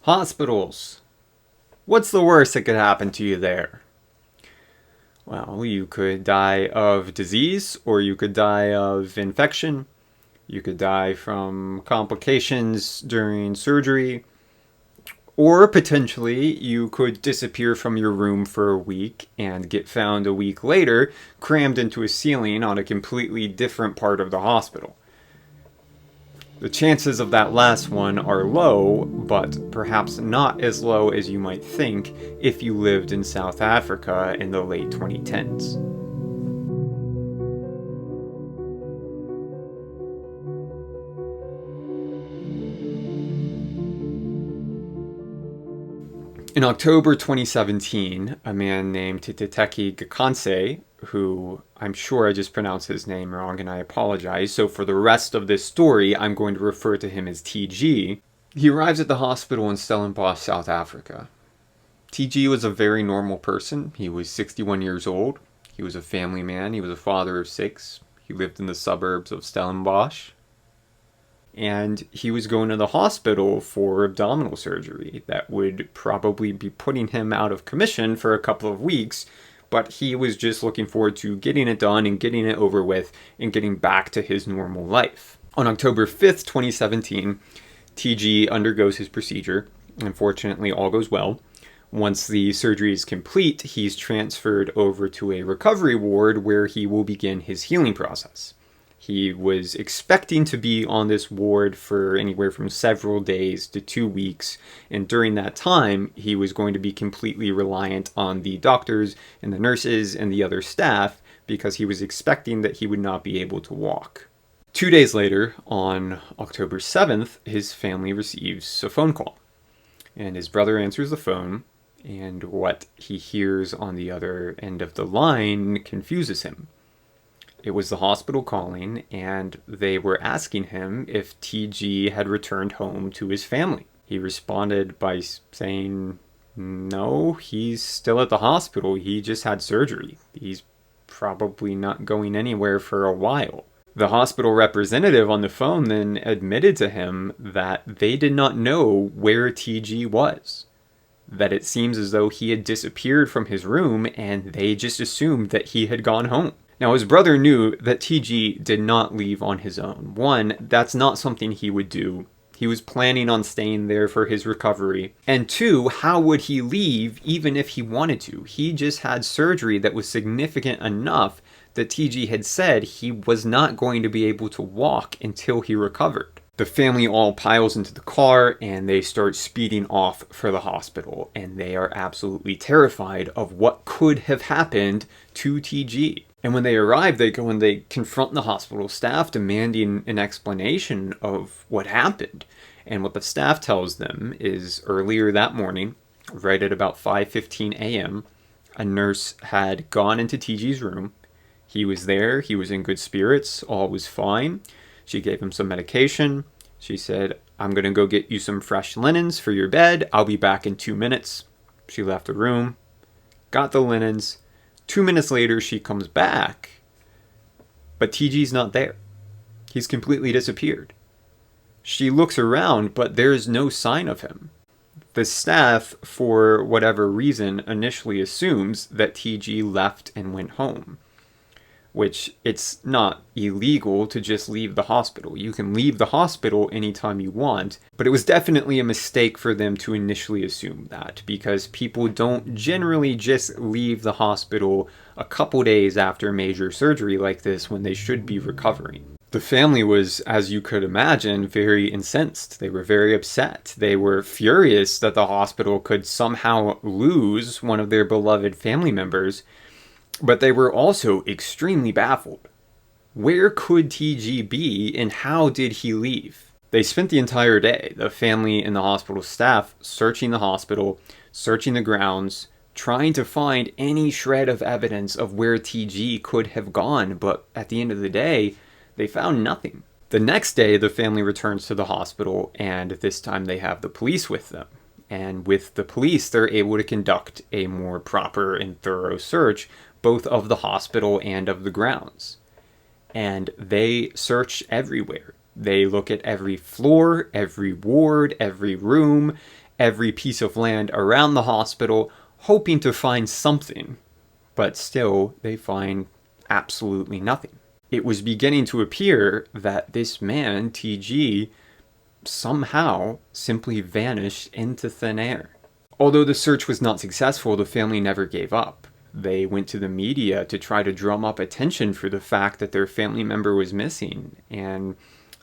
Hospitals. What's the worst that could happen to you there? Well, you could die of disease, or you could die of infection. You could die from complications during surgery. Or potentially, you could disappear from your room for a week and get found a week later, crammed into a ceiling on a completely different part of the hospital. The chances of that last one are low, but perhaps not as low as you might think if you lived in South Africa in the late 2010s. In October 2017, a man named Teteteke Gqotsi, who I'm sure I just pronounced his name wrong and I apologize, so for the rest of this story, I'm going to refer to him as TG. He arrives at the hospital in Stellenbosch, South Africa. TG was a very normal person. He was 61 years old. He was a family man. He was a father of 6. He lived in the suburbs of Stellenbosch. And he was going to the hospital for abdominal surgery that would probably be putting him out of commission for a couple of weeks, but he was just looking forward to getting it done and getting it over with and getting back to his normal life. On October 5th, 2017, TG undergoes his procedure. Unfortunately, all goes well. Once the surgery is complete, he's transferred over to a recovery ward where he will begin his healing process. He was expecting to be on this ward for anywhere from several days to 2 weeks, and during that time, he was going to be completely reliant on the doctors and the nurses and the other staff because he was expecting that he would not be able to walk. 2 days later, on October 7th, his family receives a phone call, and his brother answers the phone, and what he hears on the other end of the line confuses him. It was the hospital calling, and they were asking him if TG had returned home to his family. He responded by saying, no, he's still at the hospital. He just had surgery. He's probably not going anywhere for a while. The hospital representative on the phone then admitted to him that they did not know where TG was. That it seems as though he had disappeared from his room, and they just assumed that he had gone home. Now, his brother knew that TG did not leave on his own. One, that's not something he would do. He was planning on staying there for his recovery. And two, how would he leave even if he wanted to? He just had surgery that was significant enough that TG had said he was not going to be able to walk until he recovered. The family all piles into the car and they start speeding off for the hospital. And they are absolutely terrified of what could have happened to TG. And when they arrive, they go and they confront the hospital staff demanding an explanation of what happened. And what the staff tells them is earlier that morning, right at about 5:15 a.m., a nurse had gone into TG's room. He was there. He was in good spirits. All was fine. She gave him some medication. She said, I'm going to go get you some fresh linens for your bed. I'll be back in 2 minutes. She left the room, got the linens. 2 minutes later, she comes back, but TG's not there. He's completely disappeared. She looks around, but there's no sign of him. The staff, for whatever reason, initially assumes that TG left and went home, which it's not illegal to just leave the hospital. You can leave the hospital anytime you want, but it was definitely a mistake for them to initially assume that, because people don't generally just leave the hospital a couple days after major surgery like this when they should be recovering. The family was, as you could imagine, very incensed. They were very upset. They were furious that the hospital could somehow lose one of their beloved family members, but they were also extremely baffled. Where could TG be and how did he leave? They spent the entire day, the family and the hospital staff, searching the hospital, searching the grounds, trying to find any shred of evidence of where TG could have gone, but at the end of the day, they found nothing. The next day, the family returns to the hospital, and this time they have the police with them. And with the police, they're able to conduct a more proper and thorough search, both of the hospital and of the grounds. And they search everywhere. They look at every floor, every ward, every room, every piece of land around the hospital, hoping to find something. But still, they find absolutely nothing. It was beginning to appear that this man, TG, somehow simply vanished into thin air. Although the search was not successful, the family never gave up. They went to the media to try to drum up attention for the fact that their family member was missing. And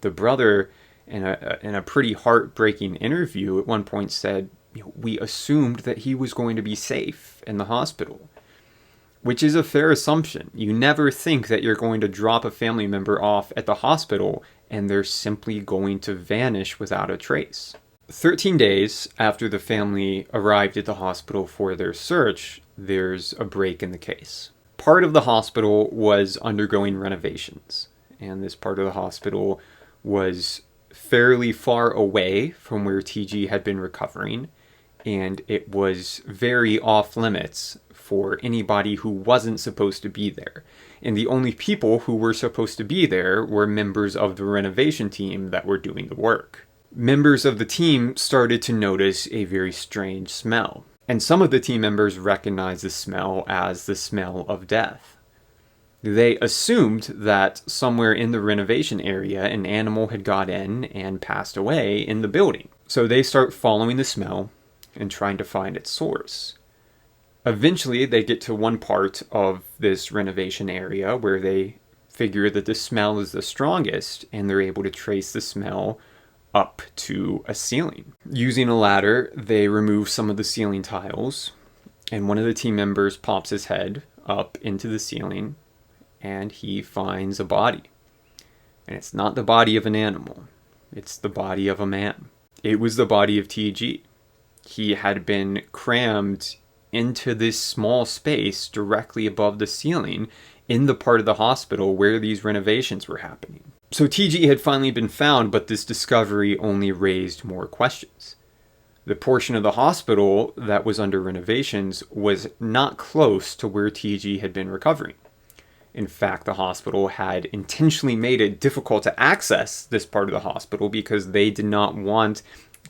the brother, in a pretty heartbreaking interview, at one point said, "We assumed that he was going to be safe in the hospital." Which is a fair assumption. You never think that you're going to drop a family member off at the hospital and they're simply going to vanish without a trace. 13 days after the family arrived at the hospital for their search, there's a break in the case. Part of the hospital was undergoing renovations, and this part of the hospital was fairly far away from where TG had been recovering, and it was very off limits for anybody who wasn't supposed to be there. And the only people who were supposed to be there were members of the renovation team that were doing the work. Members of the team started to notice a very strange smell. And some of the team members recognized the smell as the smell of death. They assumed that somewhere in the renovation area an animal had got in and passed away in the building. So they start following the smell and trying to find its source. Eventually, they get to one part of this renovation area where they figure that the smell is the strongest, and they're able to trace the smell up to a ceiling. Using a ladder, they remove some of the ceiling tiles, and one of the team members pops his head up into the ceiling, and he finds a body. And it's not the body of an animal. It's the body of a man. It was the body of TG. He had been crammed into this small space directly above the ceiling in the part of the hospital where these renovations were happening. So TG had finally been found, but this discovery only raised more questions. The portion of the hospital that was under renovations was not close to where TG had been recovering. In fact, the hospital had intentionally made it difficult to access this part of the hospital because they did not want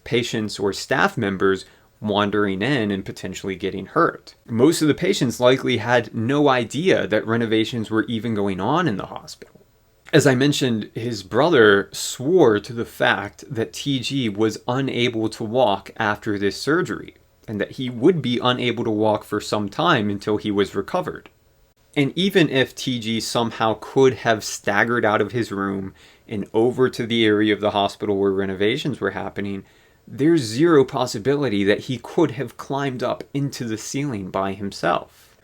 patients or staff members wandering in and potentially getting hurt. Most of the patients likely had no idea that renovations were even going on in the hospital. As I mentioned, his brother swore to the fact that TG was unable to walk after this surgery, and that he would be unable to walk for some time until he was recovered. And even if TG somehow could have staggered out of his room and over to the area of the hospital where renovations were happening, there's zero possibility that he could have climbed up into the ceiling by himself.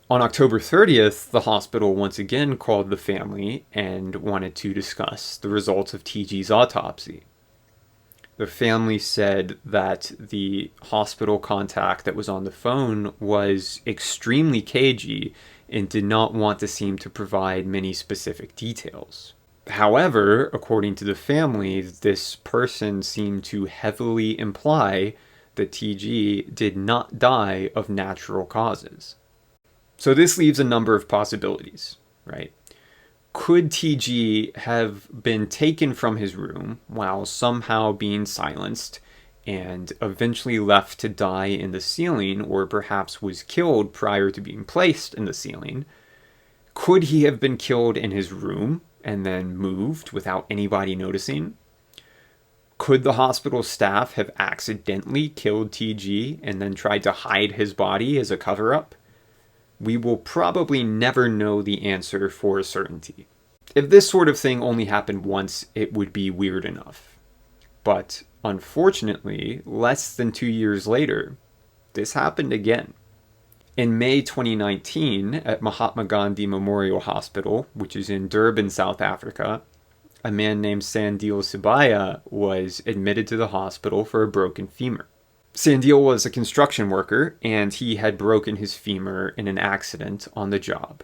On October 30th, the hospital once again called the family and wanted to discuss the results of TG's autopsy. The family said that the hospital contact that was on the phone was extremely cagey and did not want to seem to provide many specific details. However, according to the family, this person seemed to heavily imply that TG did not die of natural causes. So this leaves a number of possibilities, right? Could TG have been taken from his room while somehow being silenced and eventually left to die in the ceiling, or perhaps was killed prior to being placed in the ceiling? Could he have been killed in his room and then moved without anybody noticing? Could the hospital staff have accidentally killed TG and then tried to hide his body as a cover-up? We will probably never know the answer for a certainty. If this sort of thing only happened once, it would be weird enough. But unfortunately, less than 2 years later, this happened again. In May 2019, at Mahatma Gandhi Memorial Hospital, which is in Durban, South Africa, a man named Sandile Sibiya was admitted to the hospital for a broken femur. Sandile was a construction worker, and he had broken his femur in an accident on the job.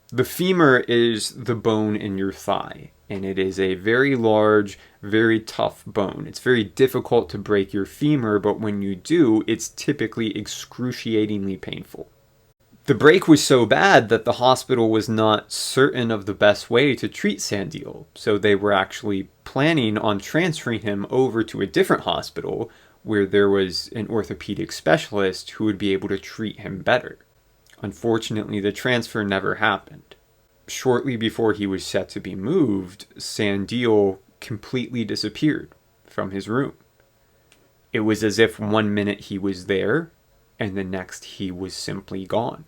The femur is the bone in your thigh, and it is a very large, very tough bone. It's very difficult to break your femur, but when you do, it's typically excruciatingly painful. The break was so bad that the hospital was not certain of the best way to treat Sandile, so they were actually planning on transferring him over to a different hospital where there was an orthopedic specialist who would be able to treat him better. Unfortunately, the transfer never happened. Shortly before he was set to be moved, Sandile completely disappeared from his room. It was as if one minute he was there, and the next he was simply gone.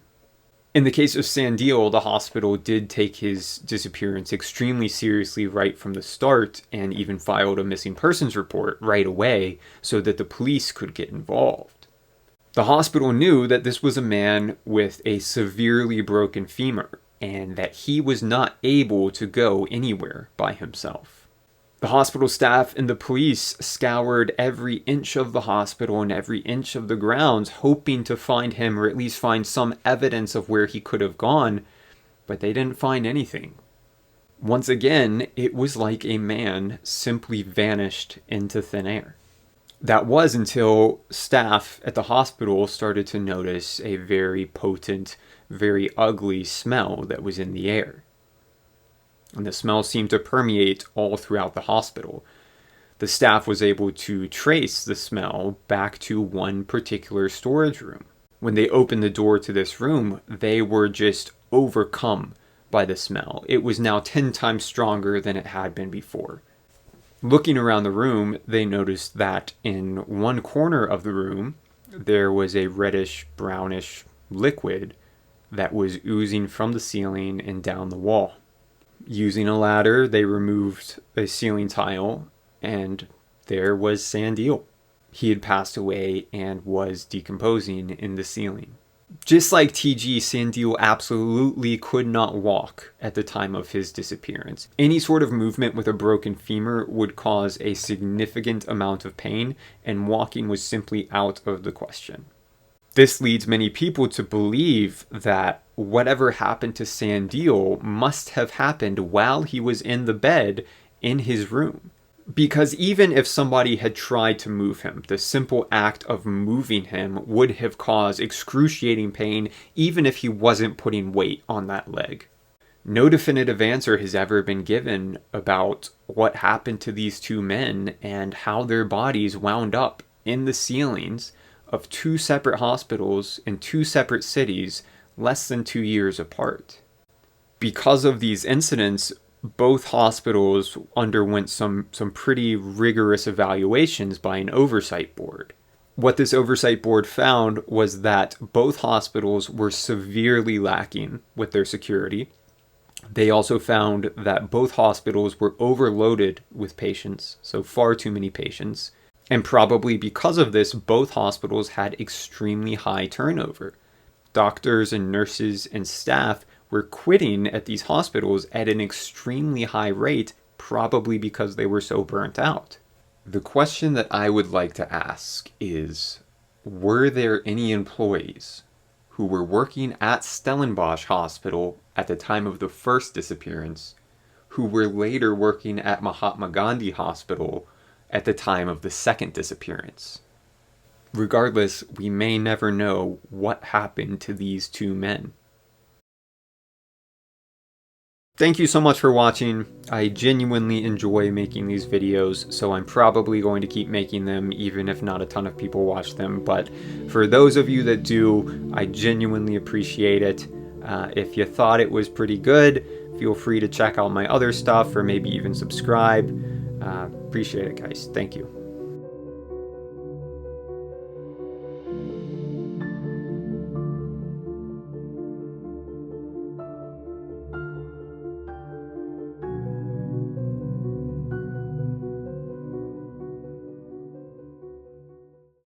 In the case of Sandile, the hospital did take his disappearance extremely seriously right from the start, and even filed a missing persons report right away so that the police could get involved. The hospital knew that this was a man with a severely broken femur, and that he was not able to go anywhere by himself. The hospital staff and the police scoured every inch of the hospital and every inch of the grounds, hoping to find him or at least find some evidence of where he could have gone, but they didn't find anything. Once again, it was like a man simply vanished into thin air. That was until staff at the hospital started to notice a very potent, very ugly smell that was in the air. And the smell seemed to permeate all throughout the hospital. The staff was able to trace the smell back to one particular storage room. When they opened the door to this room, they were just overcome by the smell. It was now 10 times stronger than it had been before. Looking around the room, they noticed that in one corner of the room, there was a reddish-brownish liquid that was oozing from the ceiling and down the wall. Using a ladder, they removed a ceiling tile, and there was Sandile. He had passed away and was decomposing in the ceiling. Just like TG, Sandile absolutely could not walk at the time of his disappearance. Any sort of movement with a broken femur would cause a significant amount of pain, and walking was simply out of the question. This leads many people to believe that whatever happened to Sandile must have happened while he was in the bed in his room. Because even if somebody had tried to move him, the simple act of moving him would have caused excruciating pain, even if he wasn't putting weight on that leg. No definitive answer has ever been given about what happened to these two men and how their bodies wound up in the ceilings of 2 separate hospitals in 2 separate cities less than 2 years apart. Because of these incidents, both hospitals underwent some pretty rigorous evaluations by an oversight board. What this oversight board found was that both hospitals were severely lacking with their security. They also found that both hospitals were overloaded with patients, so far too many patients. And probably because of this, both hospitals had extremely high turnover. Doctors and nurses and staff were quitting at these hospitals at an extremely high rate, probably because they were so burnt out. The question that I would like to ask is, were there any employees who were working at Stellenbosch Hospital at the time of the first disappearance, who were later working at Mahatma Gandhi Hospital at the time of the second disappearance? Regardless, we may never know what happened to these two men. Thank you so much for watching. I genuinely enjoy making these videos, so I'm probably going to keep making them even if not a ton of people watch them. But for those of you that do, I genuinely appreciate it. If you thought it was pretty good, feel free to check out my other stuff or maybe even subscribe. Appreciate it, guys. Thank you.